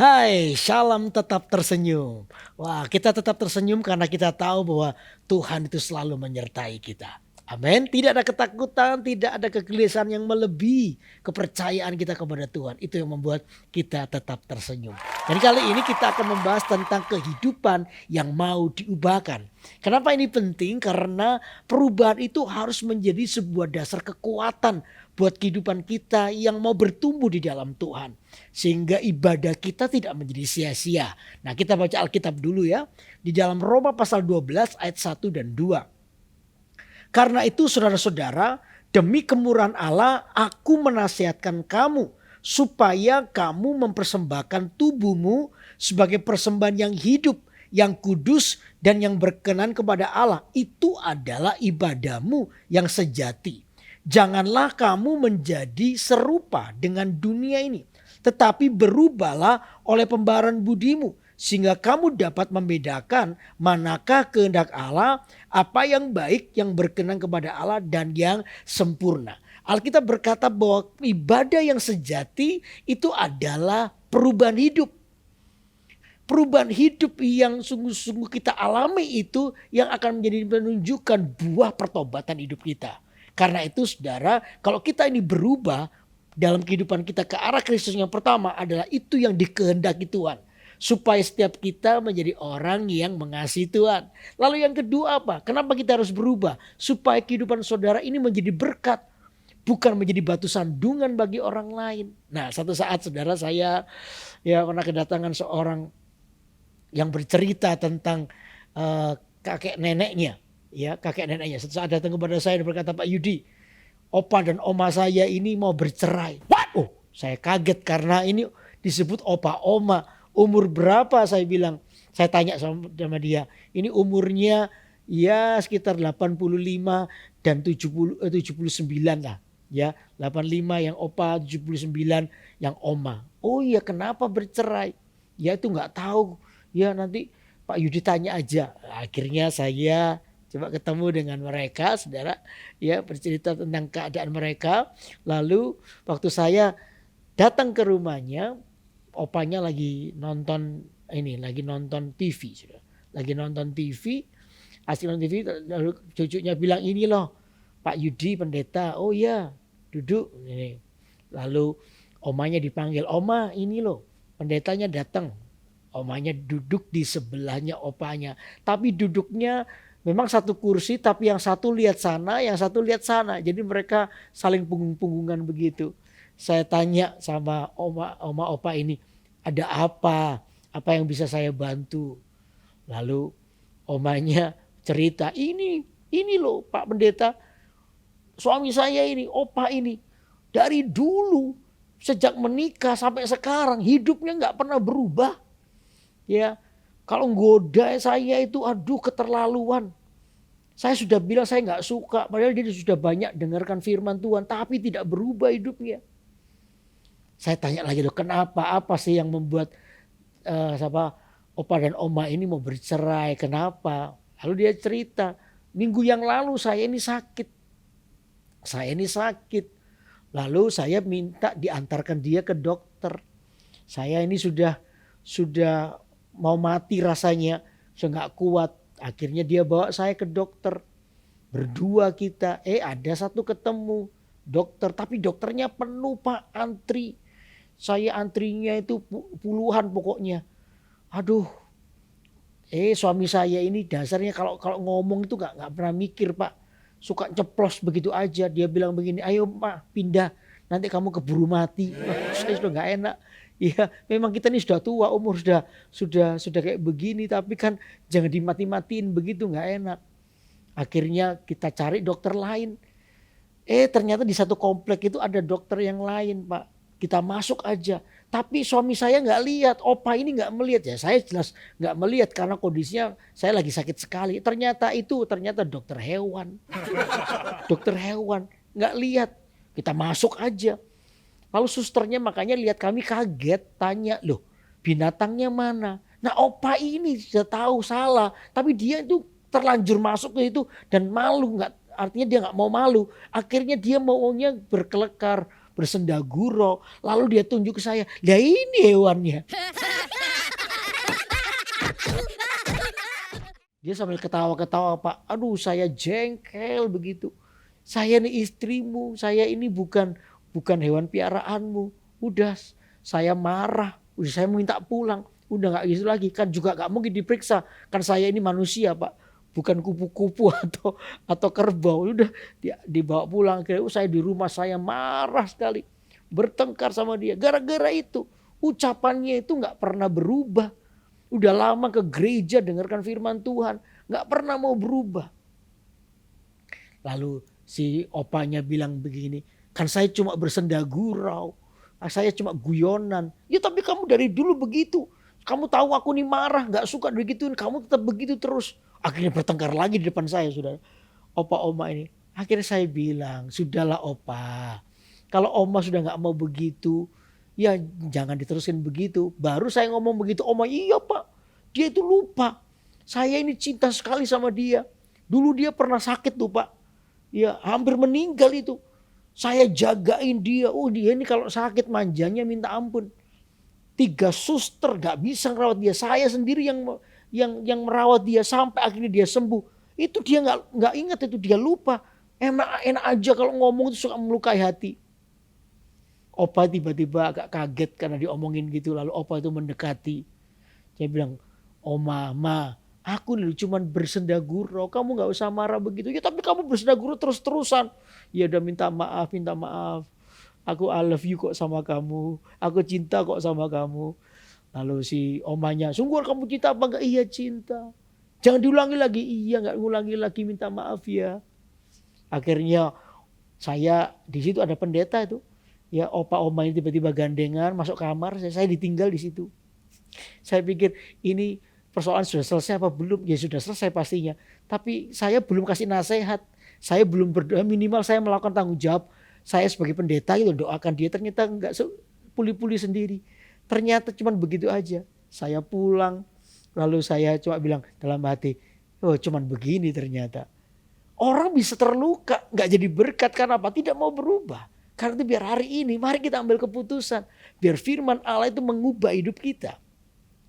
Hai, shalom tetap tersenyum. Wah, kita tetap tersenyum karena kita tahu bahwa Tuhan itu selalu menyertai kita. Amin. Tidak ada ketakutan, tidak ada kegelisahan yang melebihi kepercayaan kita kepada Tuhan. Itu yang membuat kita tetap tersenyum. Dan kali ini kita akan membahas tentang kehidupan yang mau diubahkan. Kenapa ini penting? Karena perubahan itu harus menjadi sebuah dasar kekuatan buat kehidupan kita yang mau bertumbuh di dalam Tuhan. Sehingga ibadah kita tidak menjadi sia-sia. Nah, kita baca Alkitab dulu ya. Di dalam Roma pasal 12 ayat 1 dan 2. Karena itu saudara-saudara, demi kemurahan Allah aku menasihatkan kamu supaya kamu mempersembahkan tubuhmu sebagai persembahan yang hidup, yang kudus dan yang berkenan kepada Allah. Itu adalah ibadahmu yang sejati. Janganlah kamu menjadi serupa dengan dunia ini, tetapi berubahlah oleh pembaharuan budimu, sehingga kamu dapat membedakan manakah kehendak Allah, apa yang baik, yang berkenan kepada Allah dan yang sempurna. Alkitab berkata bahwa ibadah yang sejati itu adalah perubahan hidup. Perubahan hidup yang sungguh-sungguh kita alami itu yang akan menjadi menunjukkan buah pertobatan hidup kita. Karena itu saudara, kalau kita ini berubah dalam kehidupan kita ke arah Kristus, yang pertama adalah itu yang dikehendaki Tuhan. Supaya setiap kita menjadi orang yang mengasihi Tuhan. Lalu yang kedua apa? Kenapa kita harus berubah? Supaya kehidupan saudara ini menjadi berkat. Bukan menjadi batu sandungan bagi orang lain. Nah, satu saat saudara, saya pernah kedatangan seorang yang bercerita tentang kakek neneknya. Ya, kakek neneknya. Satu saat datang kepada saya dan berkata, Pak Yudi, opa dan oma saya ini mau bercerai. Oh, saya kaget karena ini disebut opa oma. Umur berapa saya bilang? Saya tanya sama dia. Ini umurnya ya sekitar 85 dan 79 lah. Ya, 85 yang opa, 79 yang oma. Oh iya, kenapa bercerai? Ya itu nggak tahu. Ya nanti Pak Yudi tanya aja. Akhirnya saya coba ketemu dengan mereka, saudara. Ya, bercerita tentang keadaan mereka. Lalu waktu saya datang ke rumahnya, opanya lagi nonton TV, sudah. Lagi nonton TV, asli nonton TV, lalu cucunya bilang, ini loh Pak Yudi pendeta. Oh ya, duduk. Ini. Lalu omanya dipanggil, oma ini loh pendetanya datang. Omanya duduk di sebelahnya opanya. Tapi duduknya memang satu kursi, tapi yang satu lihat sana, yang satu lihat sana. Jadi mereka saling punggung-punggungan begitu. Saya tanya sama oma opa ini, ada apa? Apa yang bisa saya bantu? Lalu omanya cerita, ini loh Pak Pendeta, suami saya ini, opa ini, dari dulu sejak menikah sampai sekarang hidupnya nggak pernah berubah. Ya, kalau goda saya itu aduh keterlaluan. Saya sudah bilang saya nggak suka, padahal dia sudah banyak dengarkan firman Tuhan, tapi tidak berubah hidupnya. Saya tanya lagi, loh kenapa? Apa sih yang membuat opa dan oma ini mau bercerai? Kenapa? Lalu dia cerita, minggu yang lalu saya ini sakit. Lalu saya minta diantarkan dia ke dokter. Saya ini sudah mau mati rasanya, saya nggak kuat. Akhirnya dia bawa saya ke dokter. Berdua kita, ada satu ketemu dokter, tapi dokternya penuh Pak, antri. Saya antrinya itu puluhan pokoknya. Aduh, suami saya ini dasarnya kalau ngomong itu nggak pernah mikir Pak, suka ceplos begitu aja. Dia bilang begini, ayo Pak pindah, nanti kamu keburu mati. Saya sudah nggak enak. Ya, memang kita ini sudah tua, umur sudah kayak begini, tapi kan jangan dimati-matiin begitu, nggak enak. Akhirnya kita cari dokter lain. Ternyata di satu komplek itu ada dokter yang lain Pak. Kita masuk aja. Tapi suami saya nggak lihat. Opa ini nggak melihat. Ya saya jelas nggak melihat karena kondisinya saya lagi sakit sekali. Ternyata dokter hewan. Dokter hewan. Nggak lihat. Kita masuk aja. Lalu susternya makanya lihat kami kaget. Tanya, loh binatangnya mana? Nah opa ini sudah tahu salah. Tapi dia itu terlanjur masuk ke itu. Dan malu. Artinya dia nggak mau malu. Akhirnya dia maunya berkelekar, bersendaguro, lalu dia tunjuk ke saya, lah ini hewannya. Dia sambil ketawa-ketawa, Pak. Aduh, saya jengkel begitu. Saya ini istrimu, saya ini bukan hewan piaraanmu. Udah saya marah, udah saya minta pulang. Udah gak gitu lagi, kan juga gak mungkin diperiksa. Kan saya ini manusia, Pak. Bukan kupu-kupu atau kerbau. Udah dibawa pulang. Saya di rumah saya marah sekali. Bertengkar sama dia. Gara-gara itu ucapannya itu gak pernah berubah. Udah lama ke gereja dengarkan firman Tuhan. Gak pernah mau berubah. Lalu si opanya bilang begini. Kan saya cuma bersenda gurau. Saya cuma guyonan. Ya tapi kamu dari dulu begitu. Kamu tahu aku nih marah. Gak suka begituin. Kamu tetap begitu terus. Akhirnya bertengkar lagi di depan saya, saudara. Opa oma ini. Akhirnya saya bilang. Sudahlah opa. Kalau oma sudah gak mau begitu. Ya jangan diterusin begitu. Baru saya ngomong begitu. Oma, iya Pak. Dia itu lupa. Saya ini cinta sekali sama dia. Dulu dia pernah sakit tuh Pak. Ya hampir meninggal itu. Saya jagain dia. Oh dia ini kalau sakit manjanya minta ampun. 3 suster gak bisa ngerawat dia. Saya sendiri yang merawat dia sampai akhirnya dia sembuh. Itu dia gak ingat itu. Dia lupa. Enak aja kalau ngomong itu suka melukai hati. Opa tiba-tiba agak kaget karena diomongin gitu. Lalu opa itu mendekati. Saya bilang, Oma, Ma, aku nih cuman bersenda gurau. Kamu gak usah marah begitu. Ya tapi kamu bersenda gurau terus-terusan. Ya udah minta maaf. Aku I love you kok sama kamu. Aku cinta kok sama kamu. Lalu si omanya, sungguh kamu cinta apa enggak? Iya cinta. Jangan diulangi lagi. Iya gak ngulangi lagi, minta maaf ya. Akhirnya saya di situ ada pendeta itu. Ya opa oma ini tiba-tiba gandengan masuk kamar, saya ditinggal di situ. Saya pikir ini persoalan sudah selesai apa belum? Ya sudah selesai pastinya. Tapi saya belum kasih nasihat, saya belum berdoa, minimal saya melakukan tanggung jawab. Saya sebagai pendeta itu doakan dia, ternyata enggak puli-puli sendiri. Ternyata cuma begitu aja. Saya pulang, lalu saya cuma bilang dalam hati, oh cuman begini ternyata. Orang bisa terluka, enggak jadi berkat karena apa? Tidak mau berubah. Karena itu biar hari ini mari kita ambil keputusan. Biar firman Allah itu mengubah hidup kita.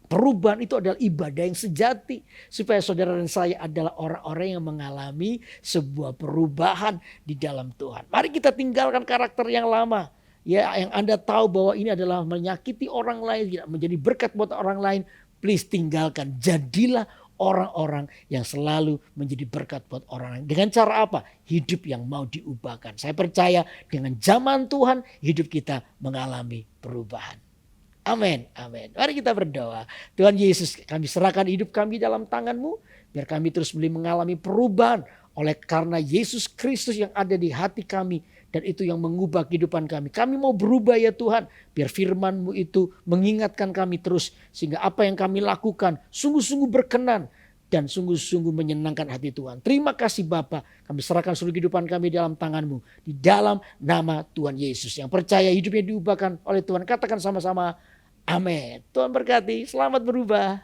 Perubahan itu adalah ibadah yang sejati. Supaya saudara dan saya adalah orang-orang yang mengalami sebuah perubahan di dalam Tuhan. Mari kita tinggalkan karakter yang lama. Ya, yang Anda tahu bahwa ini adalah menyakiti orang lain, tidak menjadi berkat buat orang lain. Please tinggalkan. Jadilah orang-orang yang selalu menjadi berkat buat orang lain. Dengan cara apa? Hidup yang mau diubahkan. Saya percaya dengan zaman Tuhan hidup kita mengalami perubahan. Amin, amin. Mari kita berdoa. Tuhan Yesus, kami serahkan hidup kami dalam tangan-Mu. Biar kami terus boleh mengalami perubahan. Oleh karena Yesus Kristus yang ada di hati kami. Dan itu yang mengubah kehidupan kami. Kami mau berubah ya Tuhan. Biar firman-Mu itu mengingatkan kami terus. Sehingga apa yang kami lakukan sungguh-sungguh berkenan. Dan sungguh-sungguh menyenangkan hati Tuhan. Terima kasih Bapa. Kami serahkan seluruh kehidupan kami dalam tangan-Mu. Di dalam nama Tuhan Yesus. Yang percaya hidupnya diubahkan oleh Tuhan. Katakan sama-sama. Amin. Tuhan berkati. Selamat berubah.